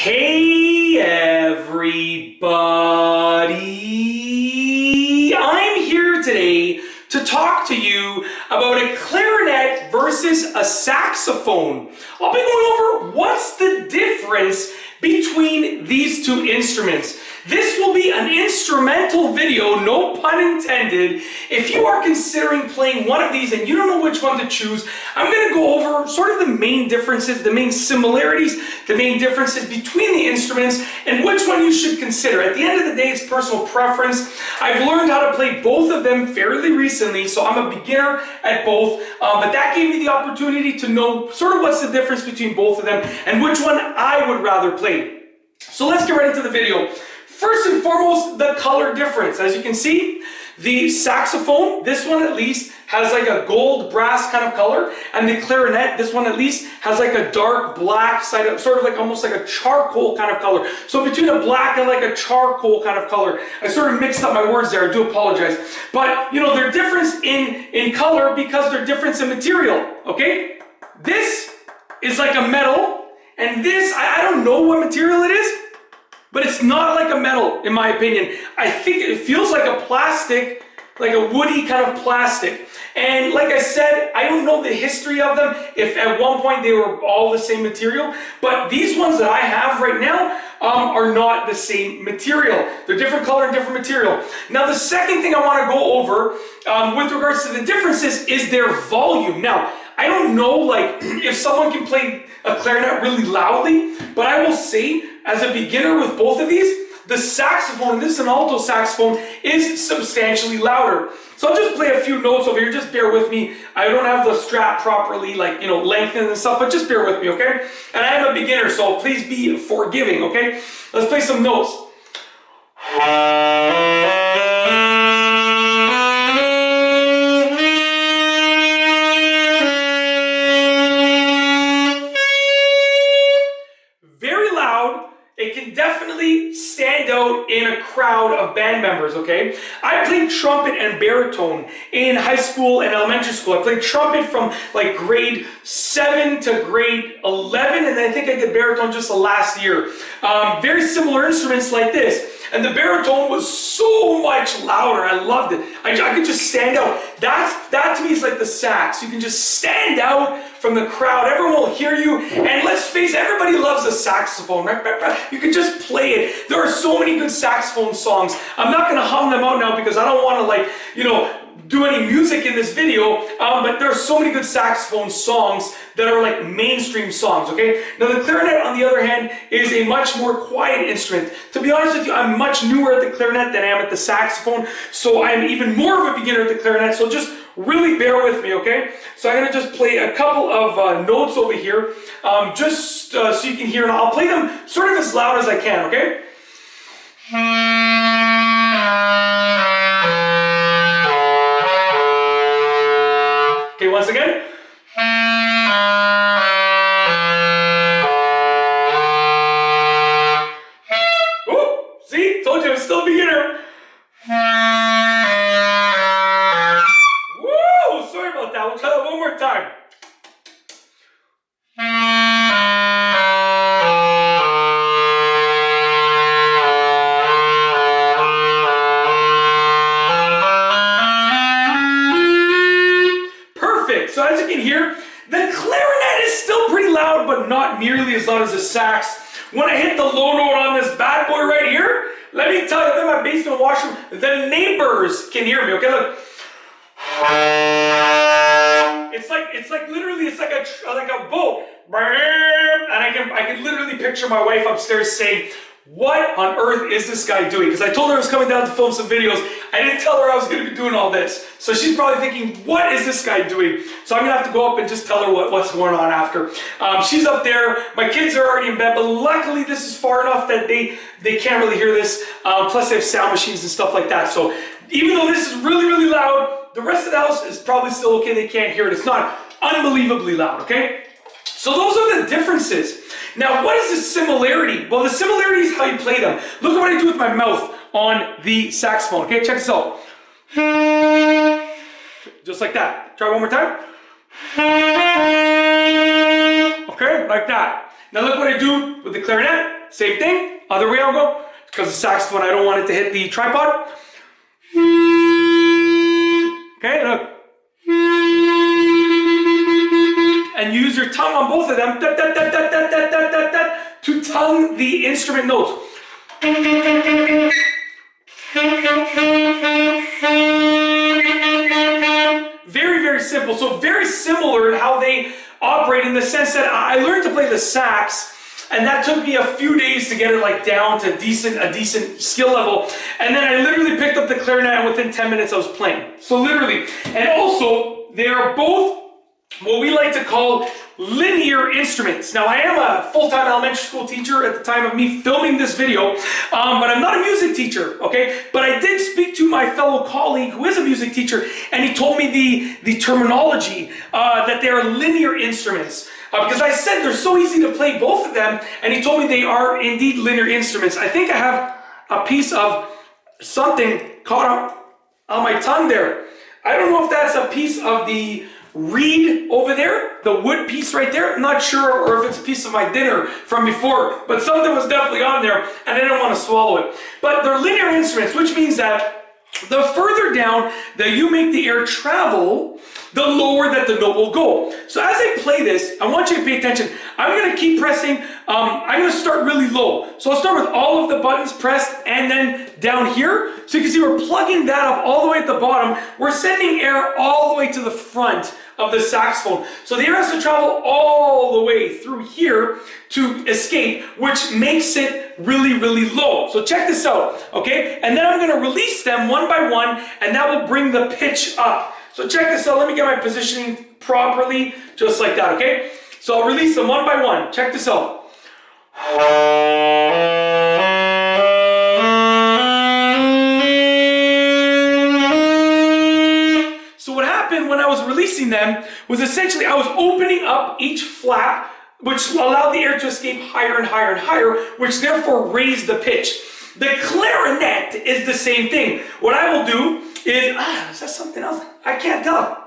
Hey everybody! I'm here today to talk to you about a clarinet versus a saxophone. I'll be going over what's the difference between these two instruments. This will be an instrumental video, no pun intended. If you are considering playing one of these and you don't know which one to choose, I'm going to go over sort of the main differences, the main similarities, the main differences between the instruments, and which one you should consider. At the end of the day, it's personal preference. I've learned how to play both of them fairly recently, so I'm a beginner at both, but that gave me the opportunity to know sort of what's the difference between both of them and which one I would rather play. So let's get right into the video. First and foremost, the color difference. As you can see, the saxophone, this one at least, has like a gold brass kind of color, and the clarinet, this one at least, has like a dark black side of, sort of like almost like a charcoal kind of color. So between a black and like a charcoal kind of color. I sort of mixed up my words there, I do apologize. But, you know, they're different in color because they're different in material, okay? This is like a metal, and this, I don't know what material it is, but it's not like a metal, in my opinion. I think it feels like a plastic, like a woody kind of plastic. And like I said, I don't know the history of them, if at one point they were all the same material, but these ones that I have right now are not the same material. They're different color and different material. Now, the second thing I want to go over with regards to the differences is their volume. Now, I don't know like if someone can play a clarinet really loudly, but I will say, as a beginner with both of these, the saxophone, and this is an alto saxophone, is substantially louder. So I'll just play a few notes over here, just bear with me. I don't have the strap properly, like, you know, lengthened and stuff, but just bear with me, okay? And I am a beginner, so please be forgiving, okay? Let's play some notes. It can definitely stand out in a crowd of band members, okay? I played trumpet and baritone in high school and elementary school. I played trumpet from like grade 7 to grade 11, and I think I did baritone just the last year. Very similar instruments like this. And the baritone was so much louder. I loved it. I could just stand out. That to me is like the sax. You can just stand out from the crowd. Everyone will hear you. And let's face it, everybody loves a saxophone, right? You can just play it. There are so many good saxophone songs. I'm not going to hum them out now because I don't want to, like, you know, do any music in this video, but there are so many good saxophone songs that are like mainstream songs, okay? Now the clarinet, on the other hand, is a much more quiet instrument. To be honest with you, I'm much newer at the clarinet than I am at the saxophone, so I'm even more of a beginner at the clarinet, so just really bear with me, okay? So I'm gonna just play a couple of notes over here, just so you can hear, and I'll play them sort of as loud as I can, okay? Okay, once again. Oh, see? Told you I'm still a beginner. Whoa, sorry about that. We'll try that one more time. So as you can hear, the clarinet is still pretty loud, but not nearly as loud as the sax. When I hit the low note on this bad boy right here, let me tell you, I'm in my basement washroom, the neighbors can hear me, okay? Look. It's like literally, it's like a boat. And I can literally picture my wife upstairs saying, what on earth is this guy doing? Because I told her I was coming down to film some videos. I didn't tell her I was going to be doing all this. So she's probably thinking, what is this guy doing? So I'm going to have to go up and just tell her what's going on after. She's up there. My kids are already in bed, but luckily this is far enough that they can't really hear this. Plus they have sound machines and stuff like that. So even though this is really, really loud, the rest of the house is probably still okay. They can't hear it. It's not unbelievably loud, okay? So those are the differences. Now, what is the similarity? Well, the similarity is how you play them. Look at what I do with my mouth on the saxophone. Okay, check this out. Just like that. Try one more time. Okay, like that. Now look what I do with the clarinet. Same thing, other way I'll go. Because the saxophone, I don't want it to hit the tripod. Okay, look. And use your tongue on both of them to tongue the instrument notes. Very, very simple. So very similar in how they operate, in the sense that I learned to play the sax, and that took me a few days to get it like down to a decent skill level. And then I literally picked up the clarinet, and within 10 minutes I was playing. So literally. And also, they are both what we like to call linear instruments. Now, I am a full-time elementary school teacher at the time of me filming this video, but I'm not a music teacher, okay? But I did speak to my fellow colleague who is a music teacher, and he told me the terminology, that they are linear instruments. Because I said they're so easy to play, both of them, and he told me they are indeed linear instruments. I think I have a piece of something caught on my tongue there. I don't know if that's a piece of the reed over there, the wood piece right there. I'm not sure, or if it's a piece of my dinner from before, but something was definitely on there, and I didn't want to swallow it. But they're linear instruments, which means that the further down that you make the air travel, the lower that the note will go. So as I play this, I want you to pay attention. I'm going to keep pressing. I'm going to start really low. So I'll start with all of the buttons pressed, and then down here. So you can see we're plugging that up all the way at the bottom. We're sending air all the way to the front of the saxophone. So the air has to travel all the way through here to escape, which makes it really, really low. So check this out, okay? And then I'm going to release them one by one, and that will bring the pitch up. So check this out. Let me get my positioning properly, just like that, okay? So I'll release them one by one. Check this out. So what happened when I was releasing them was essentially I was opening up each flap, which allowed the air to escape higher and higher and higher, which therefore raised the pitch. The clarinet is the same thing. What I will do is that something else? I can't tell.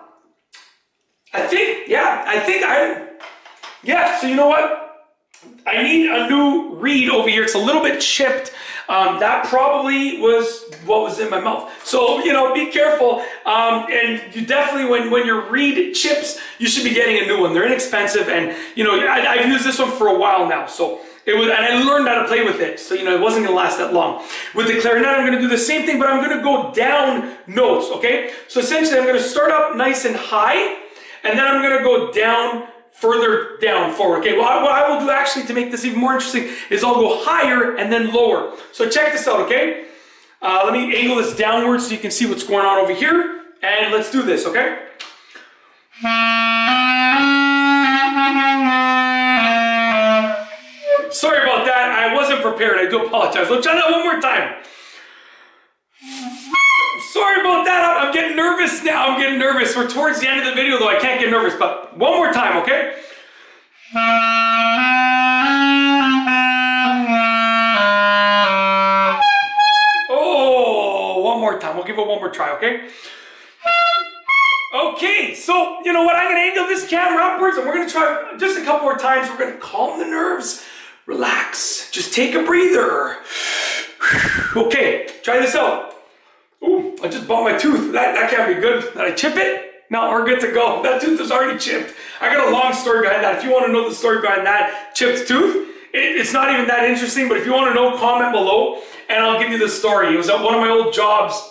So you know what? I need a new reed over here. It's a little bit chipped. That probably was what was in my mouth. So, you know, be careful. And you definitely, when your reed chips, you should be getting a new one. They're inexpensive, and, you know, I've used this one for a while now. So it was, and I learned how to play with it. So, you know, it wasn't going to last that long. With the clarinet, I'm going to do the same thing, but I'm going to go down notes, okay? So essentially, I'm going to start up nice and high, and then I'm going to go down, further down, forward. Okay, well, what I will do actually to make this even more interesting is I'll go higher and then lower. So check this out, okay? Let me angle this downwards so you can see what's going on over here. And let's do this, okay? Sorry about that. I wasn't prepared. I do apologize. Let's try that one more time. Sorry about that. I'm getting nervous now. I'm getting nervous. We're towards the end of the video, though. I can't get nervous, but one more time, okay? Oh, one more time. We'll give it one more try, okay? Okay, so, you know what? I'm going to angle this camera upwards, and we're going to try just a couple more times. We're going to calm the nerves. Relax. Just take a breather. Okay, try this out. Ooh, I just bumped my tooth. That can't be good. Did I chip it? No, we're good to go. That tooth is already chipped. I got a long story behind that. If you want to know the story behind that chipped tooth, it's not even that interesting, but if you want to know, comment below, and I'll give you the story. It was at one of my old jobs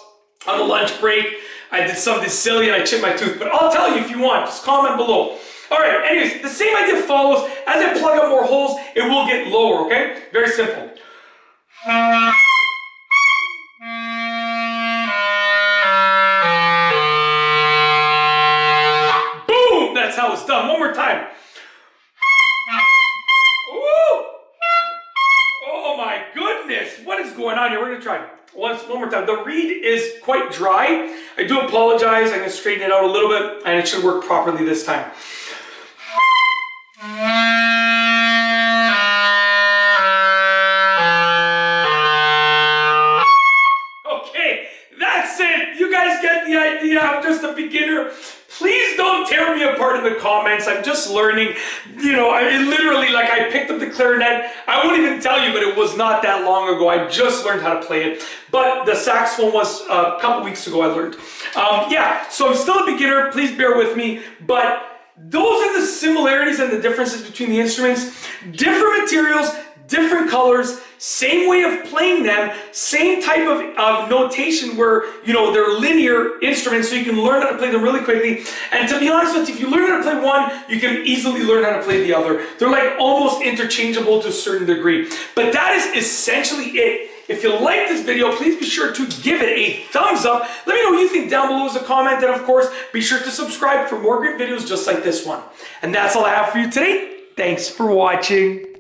on the lunch break. I did something silly and I chipped my tooth, but I'll tell you if you want. Just comment below. All right, anyways, the same idea follows. As I plug up more holes, it will get lower, okay? Very simple. That's how it's done. One more time. Ooh. Oh my goodness. What is going on here? We're going to try one more time. The reed is quite dry. I do apologize. I'm going to straighten it out a little bit, and it should work properly this time. Okay, that's it. You guys get the idea. I'm just a beginner. Please don't tear me apart in the comments. I'm just learning. You know, I picked up the clarinet. I won't even tell you, but it was not that long ago. I just learned how to play it. But the saxophone was a couple weeks ago I learned. Yeah, so I'm still a beginner. Please bear with me. But those are the similarities and the differences between the instruments. Different materials, different colors, same way of playing them, same type of notation where, you know, they're linear instruments, so you can learn how to play them really quickly. And to be honest with you, if you learn how to play one, you can easily learn how to play the other. They're like almost interchangeable to a certain degree. But that is essentially it. If you like this video, please be sure to give it a thumbs up. Let me know what you think down below as a comment. And of course, be sure to subscribe for more great videos just like this one. And that's all I have for you today. Thanks for watching.